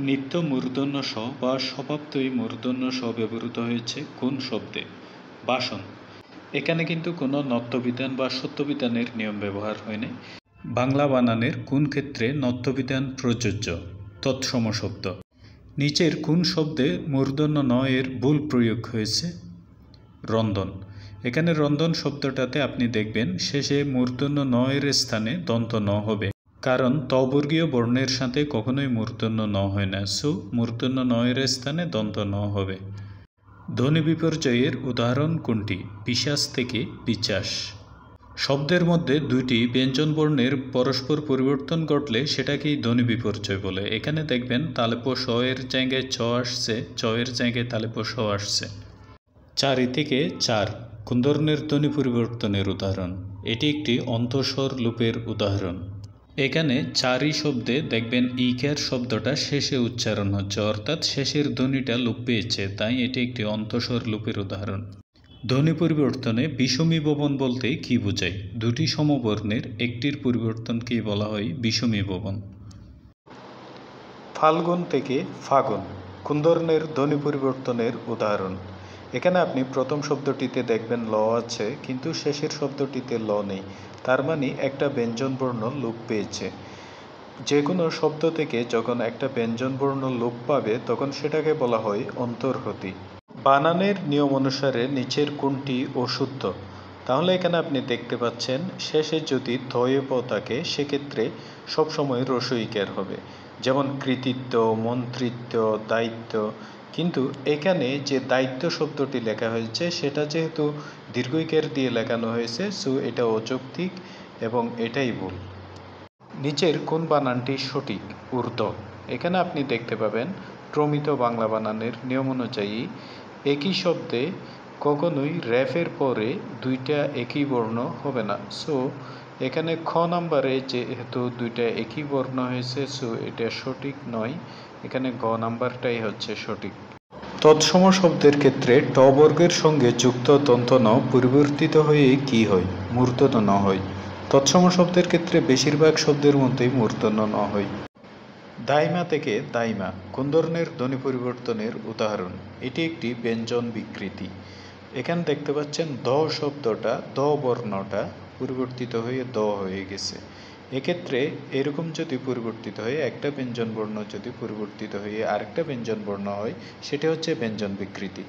নিত্য মূর্ধন্য স বা স্বভাবতই মূর্ধন্য স ব্যবহৃত হয়েছে কোন শব্দে? বাসন। এখানে কিন্তু কোনো নত্যবিধান বা সত্যবিধানের নিয়ম ব্যবহার হয়নি। বাংলা বানানের কোন ক্ষেত্রে নত্যবিধান প্রযোজ্য? তৎসম শব্দ। নিচের কোন শব্দে মূর্ধন্য ন এর ভুল প্রয়োগ হয়েছে? রন্ধন। এখানে রন্ধন শব্দটাতে আপনি দেখবেন শেষে মূর্ধন্য ন এর স্থানে দন্ত ন হবে, কারণ তবর্গীয় বর্ণের সাথে কখনোই মূর্ধন্য ন হয় না, সো মূর্ধন্য ন এর স্থানে দন্ত ন হবে। ধ্বনি বিপর্যয়ের উদাহরণ কোনটি? পিশাচ থেকে পিচাস। শব্দের মধ্যে দুইটি ব্যঞ্জনবর্ণের পরস্পর পরিবর্তন ঘটলে সেটাকেই ধ্বনি বিপর্যয় বলে। এখানে দেখবেন তালেপ স এর জায়গায় চ আসছে, চ এর জায়গায় তালেপ স আসছে। চারি থেকে চার কোন ধরনের ধ্বনি পরিবর্তনের উদাহরণ? এটি একটি অন্তঃস্বর লুপের উদাহরণ। এখানে চারি শব্দে দেখবেন ইকার শব্দটা শেষে উচ্চারণ হচ্ছে, অর্থাৎ শেষের ধ্বনিটা লোপ পেয়েছে, তাই এটি একটি অন্তঃস্বর লুপের উদাহরণ। ধ্বনি পরিবর্তনে বিষমীভবন বলতে কি বোঝায়? দুটি সমবর্ণের একটির পরিবর্তনকেই বলা হয় বিষমীভবন। ফাল্গুন থেকে ফাগুন কোন ধরনের ধ্বনি পরিবর্তনের উদাহরণ? এখানে আপনি প্রথম শব্দটিতে দেখবেন ল আছে, কিন্তু শেষের শব্দটিতে ল নেই, তার মানে একটা ব্যঞ্জনবর্ণ লোপ পেয়েছে। যে কোনো শব্দ থেকে যখন একটা ব্যঞ্জনবর্ণ লোপ পাবে তখন সেটাকে বলা হয় অন্তর্হতি। বানানের নিয়ম অনুসারে নিচের কোনটি অশুদ্ধ? তাহলে এখানে আপনি দেখতে পাচ্ছেন শেষে যদি থয়ে প থাকে সেক্ষেত্রে সবসময় রসইকার হবে, যেমন কৃতিত্ব, মন্ত্রিত্ব, দায়িত্ব। কিন্তু এখানে যে দায়িত্ব শব্দটি লেখা হয়েছে সেটা যেহেতু দীর্ঘইকার দিয়ে লেখানো হয়েছে, সো এটা অযৌক্তিক এবং এটাই ভুল। নিচের কোন বানানটি সঠিক? ঊর্ধ্ব। এখানে আপনি দেখতে পাবেন প্রমিত বাংলা বানানের নিয়ম অনুযায়ী একই শব্দে কখনোই রেফের পরে দুইটা একই বর্ণ হবে না, সো এখানে খ নাম্বারে যেহেতু দুইটা একই বর্ণ হয়েছে, সো এটা সঠিক নয়, এখানে গ নাম্বারটাই হচ্ছে সঠিক। তৎসম শব্দের ক্ষেত্রে ট বর্গের সঙ্গে যুক্ত দন্ত ন পরিবর্তিত হয়ে কি হয়? মূর্ধন্য ন হয়। তৎসম শব্দের ক্ষেত্রে বেশিরভাগ শব্দের মধ্যেই মূর্ধন্য ন হয়। দাইমা থেকে দাইমা কোন ধরনের ধ্বনি পরিবর্তনের উদাহরণ? এটি একটি ব্যঞ্জন বিকৃতি। এখানে দেখতে পাচ্ছেন দ শব্দটা, দ বর্ণটা পরিবর্তিত হয়ে দ হয়ে গেছে। এক্ষেত্রে এরকম যদি পরিবর্তিত হয়, একটা ব্যঞ্জন বর্ণ যদি পরিবর্তিত হয়ে আরেকটা ব্যঞ্জন বর্ণ হয়, সেটা হচ্ছে ব্যঞ্জন বিকৃতি।